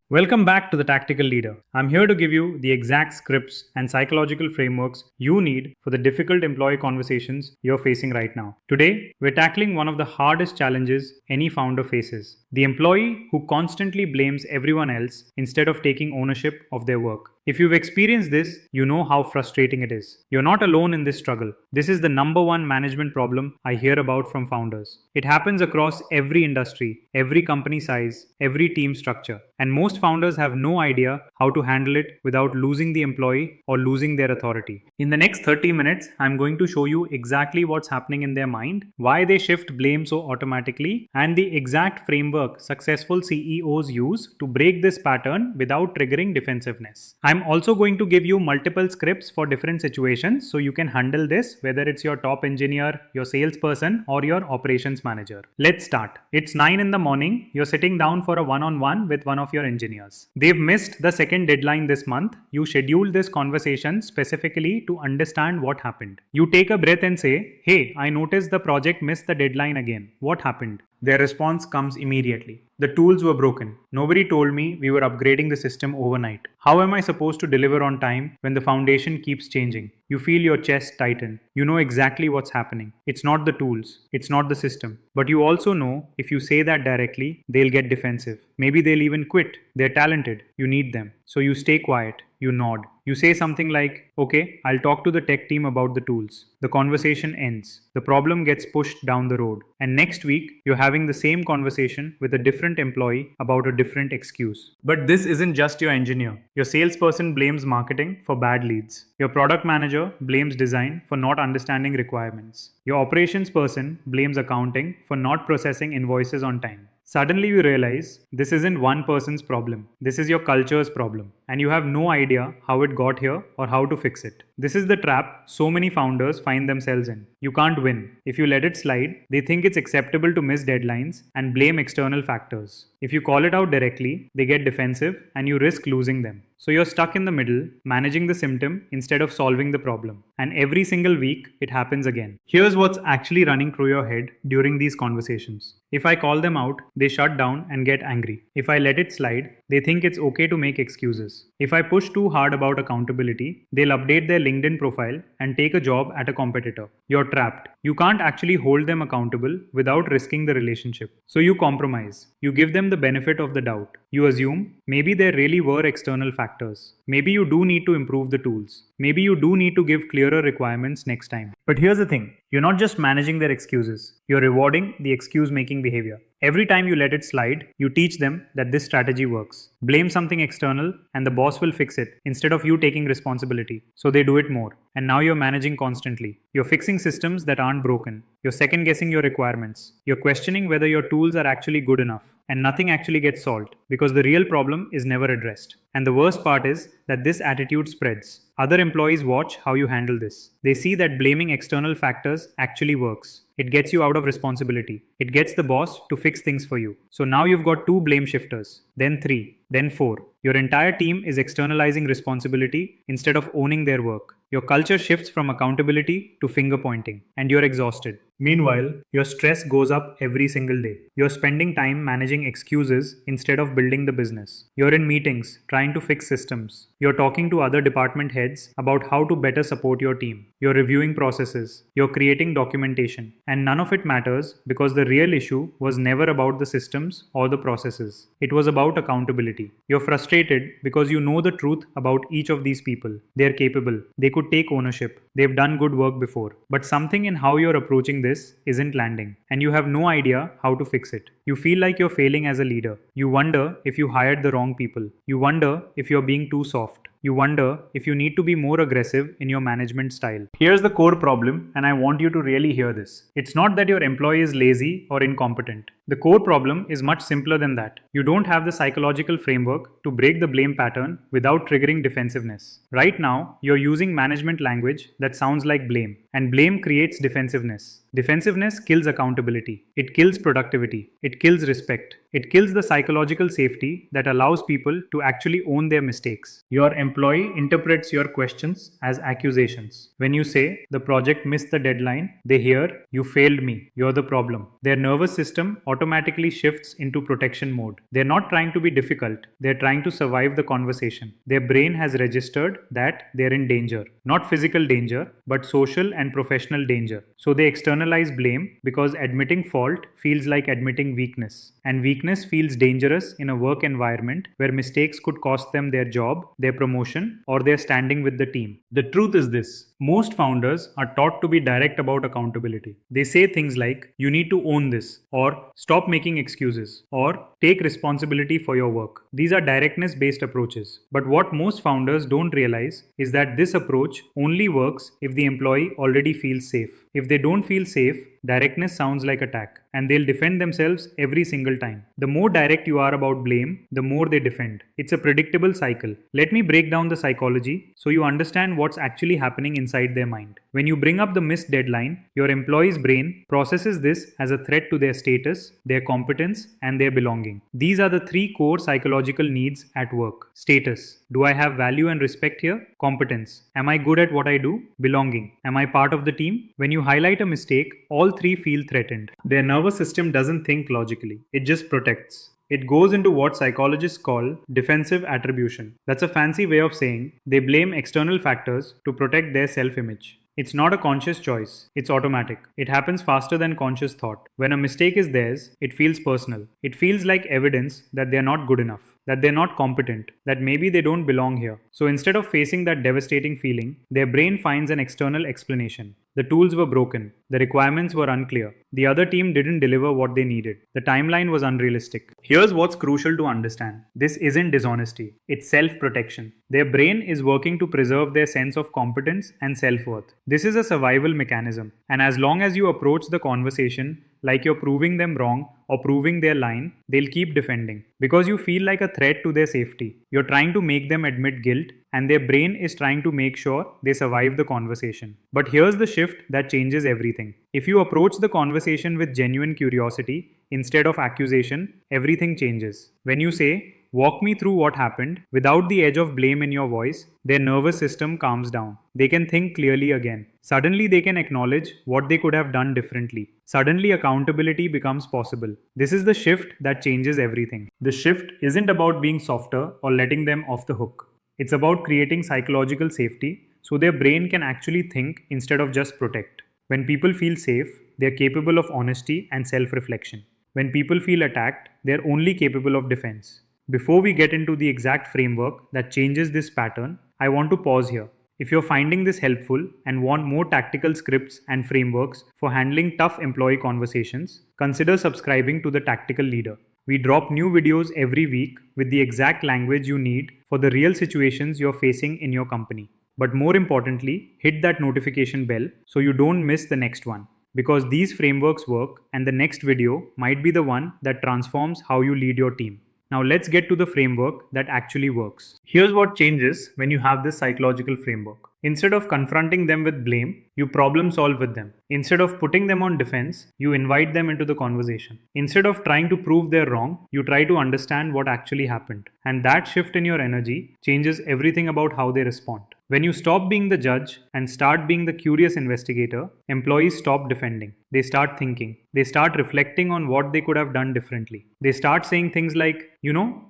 Welcome back to the Tactical Leader. I'm here to give you the exact scripts and psychological frameworks you need for the difficult employee conversations you're facing right now. Today, we're tackling one of the hardest challenges any founder faces: the employee who constantly blames everyone else instead of taking ownership of their work. If you've experienced this, you know how frustrating it is. You're not alone in this struggle. This is the number one management problem I hear about from founders. It happens across every industry, every company size, every team structure, and most founders have no idea how to handle it without losing the employee or losing their authority. In the next 30 minutes, I'm going to show you exactly what's happening in their mind, why they shift blame so automatically, and the exact framework successful CEOs use to break this pattern without triggering defensiveness. I'm also going to give you multiple scripts for different situations so you can handle this whether it's your top engineer, your salesperson, or your operations manager. Let's start. It's 9 in the morning. You're sitting down for a one-on-one with one of your engineers. They've missed the second deadline this month. You scheduled this conversation specifically to understand what happened. You take a breath and say, "Hey, I noticed the project missed the deadline again. What happened?" Their response comes immediately. "The tools were broken. Nobody told me we were upgrading the system overnight. How am I supposed to deliver on time when the foundation keeps changing?" You feel your chest tighten. You know exactly what's happening. It's not the tools. It's not the system. But you also know if you say that directly, they'll get defensive. Maybe they'll even quit. They're talented. You need them. So you stay quiet. You nod. You say something like, "Okay, I'll talk to the tech team about the tools." The conversation ends. The problem gets pushed down the road. And next week, you're having the same conversation with a different employee about a different excuse. But this isn't just your engineer. Your salesperson blames marketing for bad leads. Your product manager blames design for not understanding requirements. Your operations person blames accounting for not processing invoices on time. Suddenly you realize this isn't one person's problem. This is your culture's problem. And you have no idea how it got here or how to fix it. This is the trap so many founders find themselves in. You can't win. If you let it slide, they think it's acceptable to miss deadlines and blame external factors. If you call it out directly, they get defensive and you risk losing them. So you're stuck in the middle, managing the symptom instead of solving the problem. And every single week, it happens again. Here's what's actually running through your head during these conversations. If I call them out, they shut down and get angry. If I let it slide, they think it's okay to make excuses. If I push too hard about accountability, they'll update their LinkedIn profile and take a job at a competitor. You're trapped. You can't actually hold them accountable without risking the relationship. So you compromise. You give them the benefit of the doubt. You assume maybe there really were external factors. Maybe you do need to improve the tools. Maybe you do need to give clearer requirements next time. But here's the thing. You're not just managing their excuses. You're rewarding the excuse-making behavior. Every time you let it slide, you teach them that this strategy works. Blame something external and the boss will fix it instead of you taking responsibility. So they do it more. And now you're managing constantly. You're fixing systems that aren't broken. You're second guessing your requirements. You're questioning whether your tools are actually good enough. And nothing actually gets solved because the real problem is never addressed. And the worst part is that this attitude spreads. Other employees watch how you handle this. They see that blaming external factors actually works. It gets you out of responsibility. It gets the boss to fix things for you. So now you've got 2 blame shifters, then 3, then 4. Your entire team is externalizing responsibility instead of owning their work. Your culture shifts from accountability to finger pointing, and you're exhausted. Meanwhile, your stress goes up every single day. You're spending time managing excuses instead of building the business. You're in meetings trying to fix systems. You're talking to other department heads about how to better support your team. You're reviewing processes. You're creating documentation. And none of it matters because the real issue was never about the systems or the processes. It was about accountability. You're frustrated because you know the truth about each of these people. They're capable. They could take ownership. They've done good work before. But something in how you're approaching this isn't landing, and you have no idea how to fix it. You feel like you're failing as a leader. You wonder if you hired the wrong people. You wonder if you're being too soft. You wonder if you need to be more aggressive in your management style. Here's the core problem, and I want you to really hear this. It's not that your employee is lazy or incompetent. The core problem is much simpler than that. You don't have the psychological framework to break the blame pattern without triggering defensiveness. Right now, you're using management language that sounds like blame, and blame creates defensiveness. Defensiveness kills accountability. It kills productivity. It It kills respect. It kills the psychological safety that allows people to actually own their mistakes. Your employee interprets your questions as accusations. When you say, the project missed the deadline, they hear, you failed me, you're the problem. Their nervous system automatically shifts into protection mode. They're not trying to be difficult, they're trying to survive the conversation. Their brain has registered that they're in danger. Not physical danger, but social and professional danger. So they externalize blame because admitting fault feels like admitting weakness. And weakness feels dangerous in a work environment where mistakes could cost them their job, their promotion, or their standing with the team. The truth is this: most founders are taught to be direct about accountability. They say things like, you need to own this, or stop making excuses, or take responsibility for your work. These are directness based approaches. But what most founders don't realize is that this approach only works if the employee already feels safe. If they don't feel safe, directness sounds like attack, and they'll defend themselves every single time. The more direct you are about blame, the more they defend. It's a predictable cycle. Let me break down the psychology so you understand what's actually happening inside their mind. When you bring up the missed deadline, your employee's brain processes this as a threat to their status, their competence, and their belonging. These are the three core psychological needs at work. Status: do I have value and respect here? Competence: am I good at what I do? Belonging: am I part of the team? When you highlight a mistake, all three feel threatened. Their nervous system doesn't think logically, it just protects. It goes into what psychologists call defensive attribution. That's a fancy way of saying they blame external factors to protect their self-image. It's not a conscious choice, it's automatic. It happens faster than conscious thought. When a mistake is theirs, it feels personal. It feels like evidence that they're not good enough, that they're not competent, that maybe they don't belong here. So instead of facing that devastating feeling, their brain finds an external explanation. The tools were broken, the requirements were unclear, the other team didn't deliver what they needed, the timeline was unrealistic. Here's what's crucial to understand: this isn't dishonesty, it's self-protection. Their brain is working to preserve their sense of competence and self-worth. This is a survival mechanism, and as long as you approach the conversation like you're proving them wrong or proving their line, they'll keep defending. Because you feel like a threat to their safety. You're trying to make them admit guilt, and their brain is trying to make sure they survive the conversation. But here's the shift that changes everything. If you approach the conversation with genuine curiosity instead of accusation, everything changes. When you say, walk me through what happened, without the edge of blame in your voice, their nervous system calms down. They can think clearly again. Suddenly they can acknowledge what they could have done differently. Suddenly accountability becomes possible. This is the shift that changes everything. The shift isn't about being softer or letting them off the hook. It's about creating psychological safety so their brain can actually think instead of just protect. When people feel safe, they're capable of honesty and self-reflection. When people feel attacked, they're only capable of defense. Before we get into the exact framework that changes this pattern, I want to pause here. If you're finding this helpful and want more tactical scripts and frameworks for handling tough employee conversations, consider subscribing to The Tactical Leader. We drop new videos every week with the exact language you need for the real situations you're facing in your company. But more importantly, hit that notification bell so you don't miss the next one. Because these frameworks work, and the next video might be the one that transforms how you lead your team. Now let's get to the framework that actually works. Here's what changes when you have this psychological framework. Instead of confronting them with blame, you problem solve with them. Instead of putting them on defense, you invite them into the conversation. Instead of trying to prove they're wrong, you try to understand what actually happened. And that shift in your energy changes everything about how they respond. When you stop being the judge and start being the curious investigator, employees stop defending. They start thinking. They start reflecting on what they could have done differently. They start saying things like,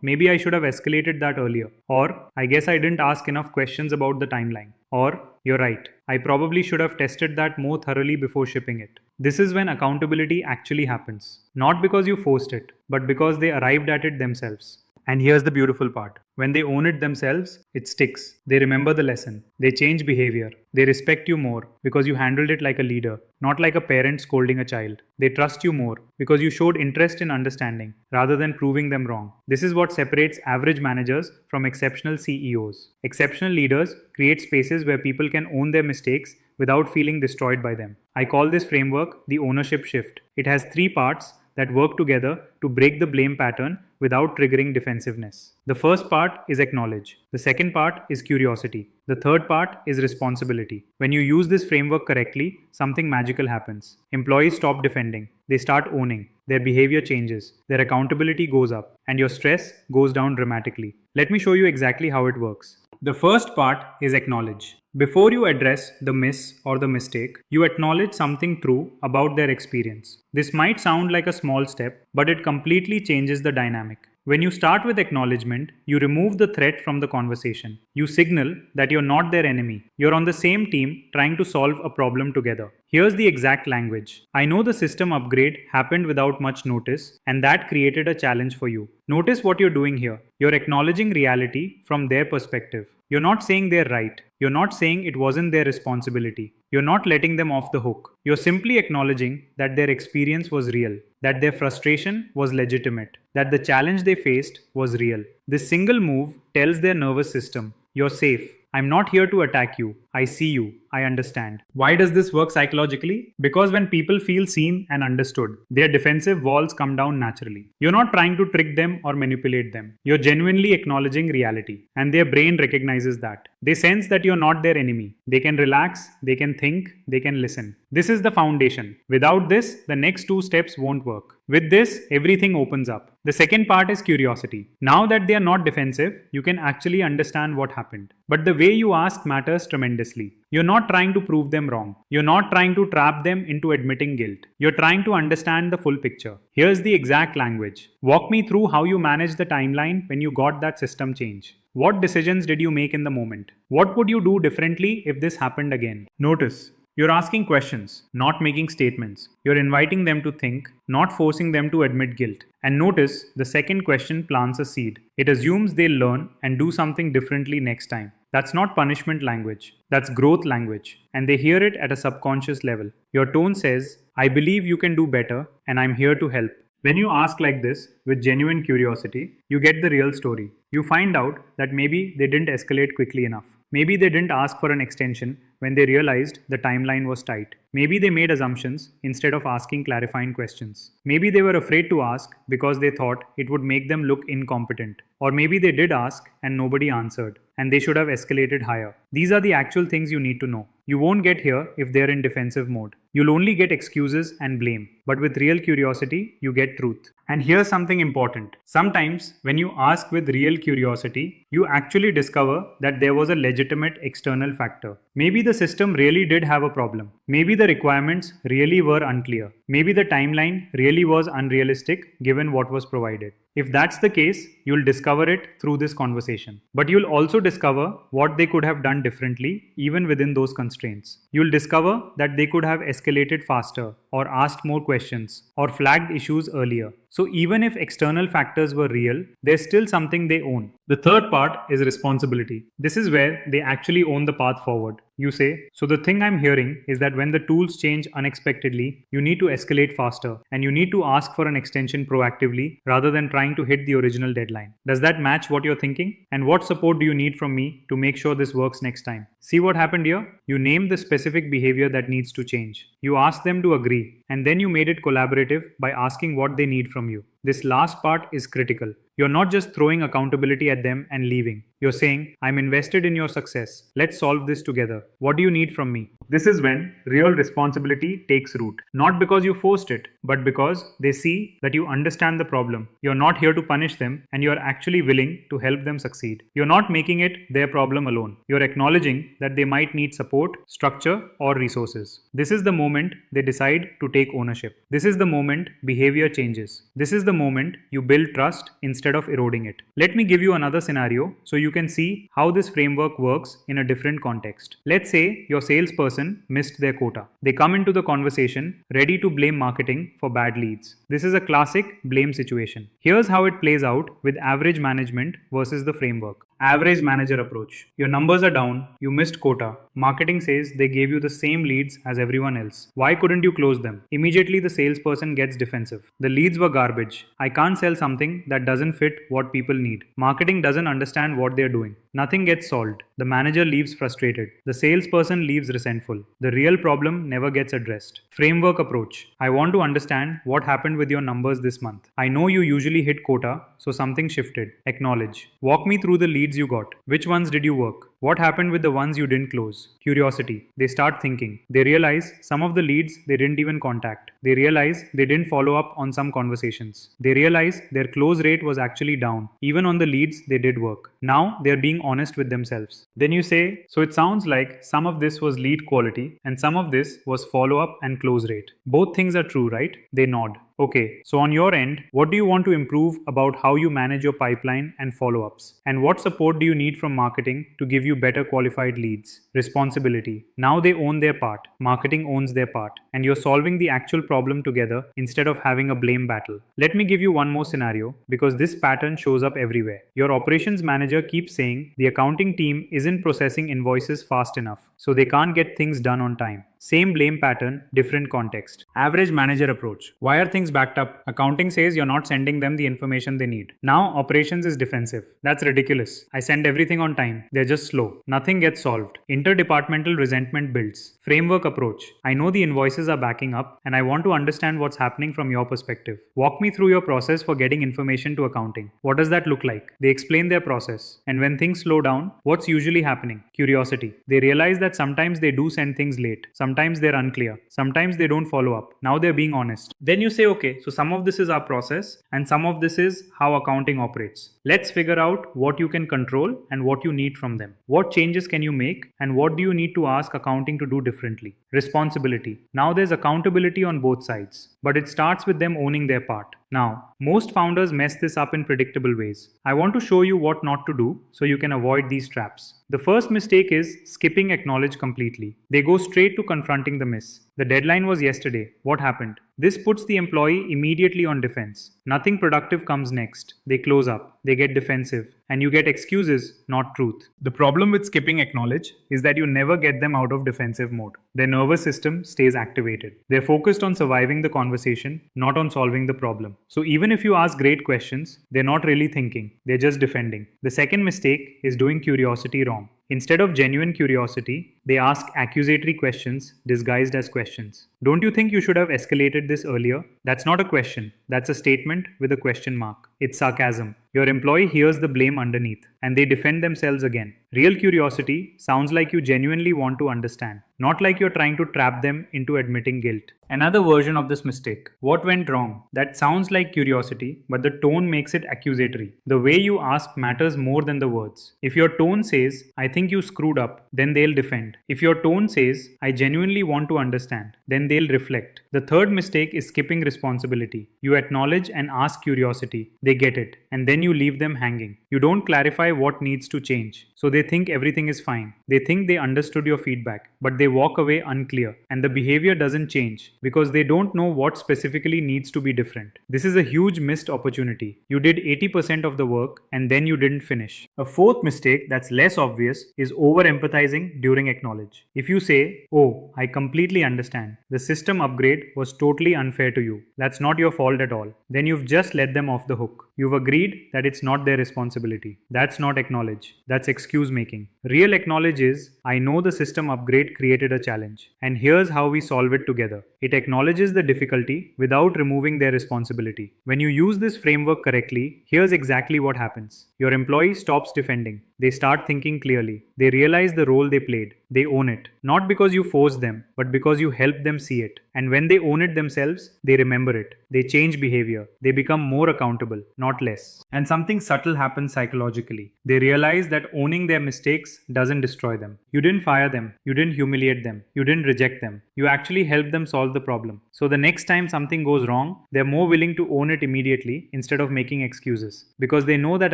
maybe I should have escalated that earlier. Or, I guess I didn't ask enough questions about the timeline. Or, you're right, I probably should have tested that more thoroughly before shipping it. This is when accountability actually happens. Not because you forced it, but because they arrived at it themselves. And here's the beautiful part. When they own it themselves, it sticks. They remember the lesson. They change behavior. They respect you more because you handled it like a leader, not like a parent scolding a child. They trust you more because you showed interest in understanding rather than proving them wrong. This is what separates average managers from exceptional CEOs. Exceptional leaders create spaces where people can own their mistakes without feeling destroyed by them. I call this framework the ownership shift. It has 3 parts that work together to break the blame pattern without triggering defensiveness. The first part is acknowledge. The second part is curiosity. The third part is responsibility. When you use this framework correctly, something magical happens. Employees stop defending. They start owning. their behavior changes, their accountability goes up, and your stress goes down dramatically. Let me show you exactly how it works. The first part is acknowledge. Before you address the miss or the mistake, you acknowledge something true about their experience. This might sound like a small step, but it completely changes the dynamic. When you start with acknowledgement, you remove the threat from the conversation. You signal that you're not their enemy. You're on the same team trying to solve a problem together. Here's the exact language. I know the system upgrade happened without much notice, and that created a challenge for you. Notice what you're doing here. You're acknowledging reality from their perspective. You're not saying they're right. You're not saying it wasn't their responsibility. You're not letting them off the hook. You're simply acknowledging that their experience was real, that their frustration was legitimate, that the challenge they faced was real. This single move tells their nervous system, you're safe. I'm not here to attack you. I see you. I understand. Why does this work psychologically? Because when people feel seen and understood, their defensive walls come down naturally. You're not trying to trick them or manipulate them. You're genuinely acknowledging reality, and their brain recognizes that. They sense that you're not their enemy. They can relax, they can think, they can listen. This is the foundation. Without this, the next two steps won't work. With this, everything opens up. The second part is curiosity. Now that they are not defensive, you can actually understand what happened. But the way you ask matters tremendously. You're not trying to prove them wrong. You're not trying to trap them into admitting guilt. You're trying to understand the full picture. Here's the exact language. Walk me through how you managed the timeline when you got that system change. What decisions did you make in the moment? What would you do differently if this happened again? Notice. You're asking questions, not making statements. You're inviting them to think, not forcing them to admit guilt. And notice, the second question plants a seed. It assumes they'll learn and do something differently next time. That's not punishment language. That's growth language. And they hear it at a subconscious level. Your tone says, I believe you can do better and I'm here to help. When you ask like this, with genuine curiosity, you get the real story. You find out that maybe they didn't escalate quickly enough. Maybe they didn't ask for an extension when they realized the timeline was tight. Maybe they made assumptions instead of asking clarifying questions. Maybe they were afraid to ask because they thought it would make them look incompetent. Or maybe they did ask and nobody answered, and they should have escalated higher. These are the actual things you need to know. You won't get here if they're in defensive mode. You'll only get excuses and blame. But with real curiosity, you get truth. And here's something important. Sometimes, when you ask with real curiosity, you actually discover that there was a legitimate external factor. Maybe the system really did have a problem. Maybe the requirements really were unclear. Maybe the timeline really was unrealistic given what was provided. If that's the case, you'll discover it through this conversation. But you'll also discover what they could have done differently, even within those constraints. You'll discover that they could have escalated faster, or asked more questions, or flagged issues earlier. So even if external factors were real, there's still something they own. The third part is responsibility. This is where they actually own the path forward. You say, so the thing I'm hearing is that when the tools change unexpectedly, you need to escalate faster and you need to ask for an extension proactively rather than trying to hit the original deadline. Does that match what you're thinking? And what support do you need from me to make sure this works next time? See what happened here? You named the specific behavior that needs to change. You asked them to agree, and then you made it collaborative by asking what they need from you. This last part is critical. You're not just throwing accountability at them and leaving. You're saying, I'm invested in your success. Let's solve this together. What do you need from me? This is when real responsibility takes root. Not because you forced it, but because they see that you understand the problem. You're not here to punish them, and you're actually willing to help them succeed. You're not making it their problem alone. You're acknowledging that they might need support, structure, or resources. This is the moment they decide to take ownership. This is the moment behavior changes. This is the moment you build trust instead of eroding it. Let me give you another scenario so you can see how this framework works in a different context. Let's say your salesperson missed their quota. They come into the conversation ready to blame marketing for bad leads. This is a classic blame situation. Here's how it plays out with average management versus the framework. Average manager approach. Your numbers are down, you missed quota. Marketing says they gave you the same leads as everyone else. Why couldn't you close them? Immediately the salesperson gets defensive. The leads were garbage. I can't sell something that doesn't fit what people need. Marketing doesn't understand what they're doing. Nothing gets solved. The manager leaves frustrated. The salesperson leaves resentful. The real problem never gets addressed. Framework approach. I want to understand what happened with your numbers this month. I know you usually hit quota, so something shifted. Acknowledge. Walk me through the leads you got. Which ones did you work? What happened with the ones you didn't close? Curiosity. They start thinking. They realize some of the leads they didn't even contact. They realize they didn't follow up on some conversations. They realize their close rate was actually down, even on the leads they did work. Now they're being honest with themselves. Then you say, so it sounds like some of this was lead quality and some of this was follow up and close rate. Both things are true, right? They nod. Okay, so on your end, what do you want to improve about how you manage your pipeline and follow-ups? And what support do you need from marketing to give you better qualified leads? Responsibility. Now they own their part. Marketing owns their part. And you're solving the actual problem together instead of having a blame battle. Let me give you one more scenario because this pattern shows up everywhere. Your operations manager keeps saying the accounting team isn't processing invoices fast enough, so they can't get things done on time. Same blame pattern, different context. Average manager approach. Why are things backed up? Accounting says you're not sending them the information they need. Now operations is defensive. That's ridiculous. I send everything on time. They're just slow. Nothing gets solved. Interdepartmental resentment builds. Framework approach. I know the invoices are backing up and I want to understand what's happening from your perspective. Walk me through your process for getting information to accounting. What does that look like? They explain their process. And when things slow down, what's usually happening? Curiosity. They realize that sometimes they do send things late. Sometimes they're unclear. Sometimes they don't follow up. Now they're being honest. Then you say, okay, so some of this is our process and some of this is how accounting operates. Let's figure out what you can control and what you need from them. What changes can you make and what do you need to ask accounting to do differently? Responsibility. Now there's accountability on both sides, but it starts with them owning their part. Now, most founders mess this up in predictable ways. I want to show you what not to do so you can avoid these traps. The first mistake is skipping acknowledge completely. They go straight to confronting the miss. The deadline was yesterday. What happened? This puts the employee immediately on defense. Nothing productive comes next. They close up. They get defensive. And you get excuses, not truth. The problem with skipping acknowledge is that you never get them out of defensive mode. Their nervous system stays activated. They're focused on surviving the conversation, not on solving the problem. So even if you ask great questions, they're not really thinking. They're just defending. The second mistake is doing curiosity wrong. Instead of genuine curiosity, they ask accusatory questions disguised as questions. Don't you think you should have escalated this earlier? That's not a question. That's a statement with a question mark. It's sarcasm. Your employee hears the blame underneath and they defend themselves again. Real curiosity sounds like you genuinely want to understand, not like you're trying to trap them into admitting guilt. Another version of this mistake. What went wrong? That sounds like curiosity, but the tone makes it accusatory. The way you ask matters more than the words. If your tone says, I think you screwed up, then they'll defend. If your tone says, I genuinely want to understand, then they'll reflect. The third mistake is skipping responsibility. You acknowledge and ask curiosity. They get it, and then you leave them hanging. You don't clarify what needs to change. So they think everything is fine. They think they understood your feedback, but they walk away unclear, and the behavior doesn't change because they don't know what specifically needs to be different. This is a huge missed opportunity. You did 80% of the work and then you didn't finish. A fourth mistake that's less obvious is over empathizing during acknowledge. If you say, oh, I completely understand. The system upgrade was totally unfair to you. That's not your fault at all. Then you've just let them off the hook. You've agreed that it's not their responsibility. That's not acknowledge. That's excuse making. Real acknowledge is, I know the system upgrade created a challenge, and here's how we solve it together. It acknowledges the difficulty without removing their responsibility. When you use this framework correctly, here's exactly what happens. Your employee stops defending. They start thinking clearly. They realize the role they played. They own it. Not because you forced them, but because you helped them see it. And when they own it themselves, they remember it. They change behavior. They become more accountable, not less. And something subtle happens psychologically. They realize that owning their mistakes doesn't destroy them. You didn't fire them. You didn't humiliate them. You didn't reject them. You actually helped them solve the problem. So the next time something goes wrong, they're more willing to own it immediately instead of making excuses. Because they know that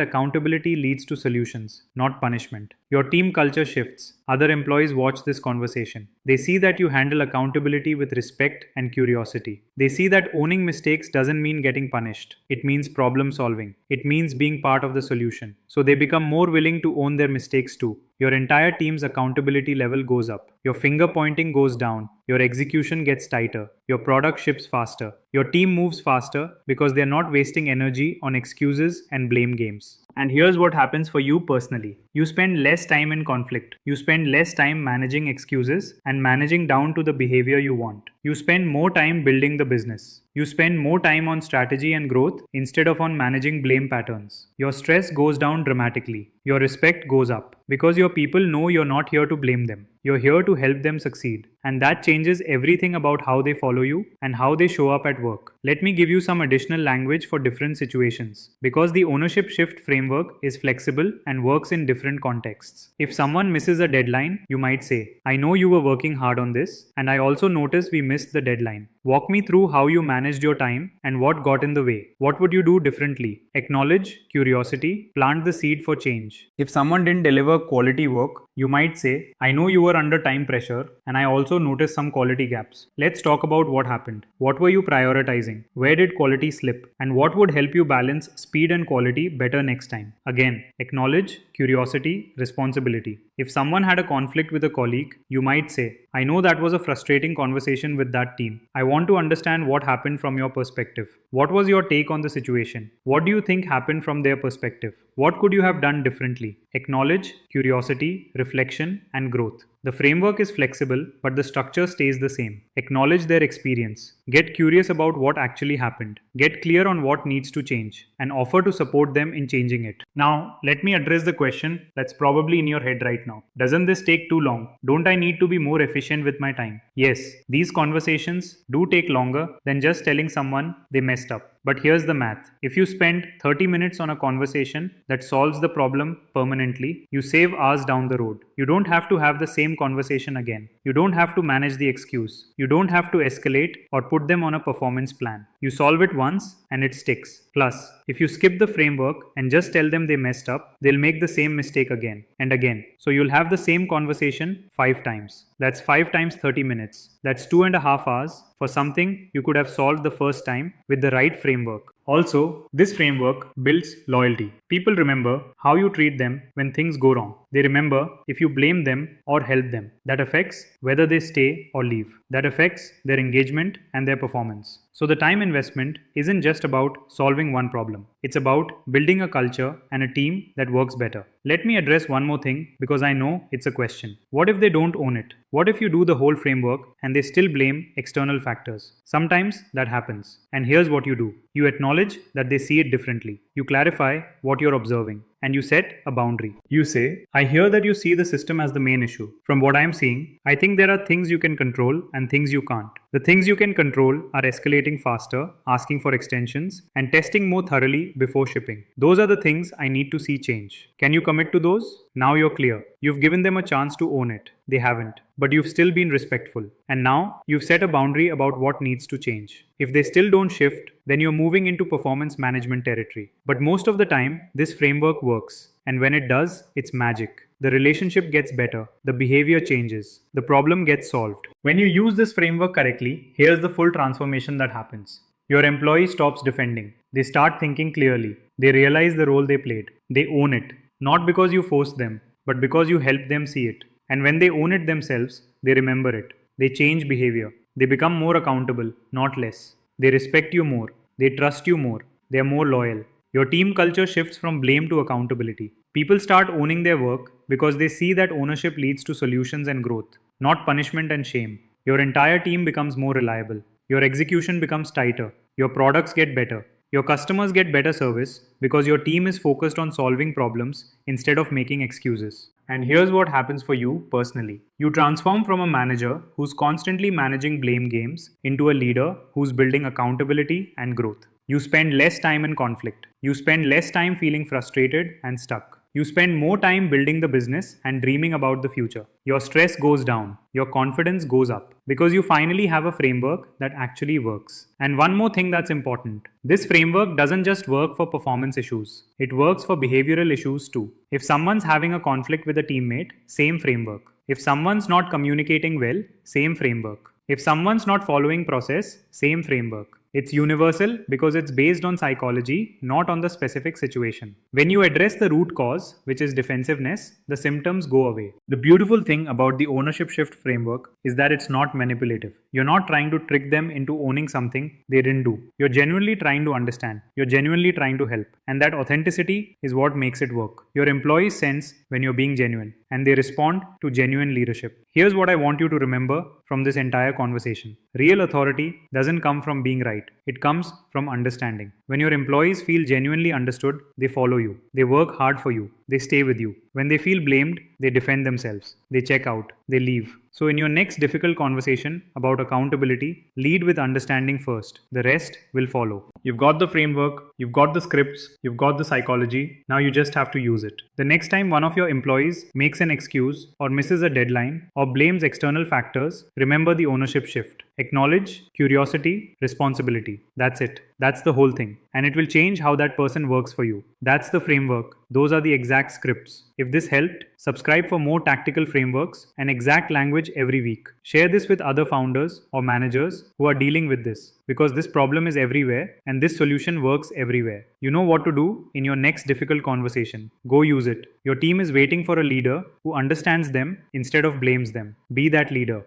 accountability leads to solutions, not punishment. Your team culture shifts. Other employees watch this conversation. They see that you handle accountability with respect and curiosity. They see that owning mistakes doesn't mean getting punished. It means problem solving. It means being part of the solution. So they become more willing to own their mistakes too. Your entire team's accountability level goes up. Your finger pointing goes down. Your execution gets tighter. Your product ships faster. Your team moves faster because they're not wasting energy on excuses and blame games. And here's what happens for you personally. You spend less time in conflict. You spend less time managing excuses and managing down to the behavior you want. You spend more time building the business. You spend more time on strategy and growth instead of on managing blame patterns. Your stress goes down dramatically. Your respect goes up because your people know you're not here to blame them. You're here to help them succeed. And that changes everything about how they follow you and how they show up at work. Let me give you some additional language for different situations. Because the ownership shift framework is flexible and works in different contexts. If someone misses a deadline, you might say, I know you were working hard on this, and I also noticed we missed the deadline. Walk me through how you managed your time and what got in the way. What would you do differently? Acknowledge curiosity, plant the seed for change. If someone didn't deliver quality work, you might say, I know you were under time pressure and I also noticed some quality gaps. Let's talk about what happened. What were you prioritizing? Where did quality slip? And what would help you balance speed and quality better next time? Again, acknowledge curiosity, responsibility. If someone had a conflict with a colleague, you might say, I know that was a frustrating conversation with that team. I want to understand what happened from your perspective. What was your take on the situation? What do you think happened from their perspective? What could you have done differently? Acknowledge curiosity, reflection, and growth. The framework is flexible, but the structure stays the same. Acknowledge their experience. Get curious about what actually happened. Get clear on what needs to change and offer to support them in changing it. Now, let me address the question that's probably in your head right now. Doesn't this take too long? Don't I need to be more efficient with my time? Yes, these conversations do take longer than just telling someone they messed up. But here's the math. If you spend 30 minutes on a conversation that solves the problem permanently, you save hours down the road. You don't have to have the same conversation again. You don't have to manage the excuse. You don't have to escalate or put them on a performance plan. You solve it once and it sticks. Plus, if you skip the framework and just tell them they messed up, they'll make the same mistake again and again. So you'll have the same conversation 5 times. That's 5 times 30 minutes. That's 2.5 hours for something you could have solved the first time with the right framework. Also, this framework builds loyalty. People remember how you treat them when things go wrong. They remember if you blame them or help them. That affects whether they stay or leave. That affects their engagement and their performance. So the time investment isn't just about solving one problem. It's about building a culture and a team that works better. Let me address one more thing because I know it's a question. What if they don't own it? What if you do the whole framework and they still blame external factors? Sometimes that happens. And here's what you do. You acknowledge that they see it differently. You clarify what you're observing. And you set a boundary. You say, I hear that you see the system as the main issue. From what I'm seeing, I think there are things you can control and things you can't. The things you can control are escalating faster, asking for extensions, and testing more thoroughly before shipping. Those are the things I need to see change. Can you commit to those? Now you're clear. You've given them a chance to own it. They haven't. But you've still been respectful. And now you've set a boundary about what needs to change. If they still don't shift, then you're moving into performance management territory. But most of the time, this framework works. And when it does, it's magic. The relationship gets better. The behavior changes. The problem gets solved. When you use this framework correctly, here's the full transformation that happens. Your employee stops defending. They start thinking clearly. They realize the role they played. They own it. Not because you forced them, but because you helped them see it. And when they own it themselves, they remember it. They change behavior. They become more accountable, not less. They respect you more. They trust you more. They are more loyal. Your team culture shifts from blame to accountability. People start owning their work because they see that ownership leads to solutions and growth, not punishment and shame. Your entire team becomes more reliable. Your execution becomes tighter. Your products get better. Your customers get better service because your team is focused on solving problems instead of making excuses. And here's what happens for you personally. You transform from a manager who's constantly managing blame games into a leader who's building accountability and growth. You spend less time in conflict. You spend less time feeling frustrated and stuck. You spend more time building the business and dreaming about the future. Your stress goes down. Your confidence goes up because you finally have a framework that actually works. And one more thing that's important. This framework doesn't just work for performance issues. It works for behavioral issues too. If someone's having a conflict with a teammate, same framework. If someone's not communicating well, same framework. If someone's not following process, same framework. It's universal because it's based on psychology, not on the specific situation. When you address the root cause, which is defensiveness, the symptoms go away. The beautiful thing about the ownership shift framework is that it's not manipulative. You're not trying to trick them into owning something they didn't do. You're genuinely trying to understand. You're genuinely trying to help. And that authenticity is what makes it work. Your employees sense when you're being genuine, and they respond to genuine leadership. Here's what I want you to remember from this entire conversation. Real authority doesn't come from being right. It comes from understanding. When your employees feel genuinely understood, they follow you. They work hard for you. They stay with you. When they feel blamed, they defend themselves. They check out. They leave. So in your next difficult conversation about accountability, lead with understanding first. The rest will follow. You've got the framework, you've got the scripts, you've got the psychology. Now you just have to use it. The next time one of your employees makes an excuse or misses a deadline or blames external factors, remember the ownership shift. Acknowledge curiosity, responsibility. That's it. That's the whole thing. And it will change how that person works for you. That's the framework. Those are the exact scripts. If this helped, subscribe for more tactical frameworks and exact language every week. Share this with other founders or managers who are dealing with this, because this problem is everywhere and this solution works everywhere. You know what to do in your next difficult conversation. Go use it. Your team is waiting for a leader who understands them instead of blames them. Be that leader.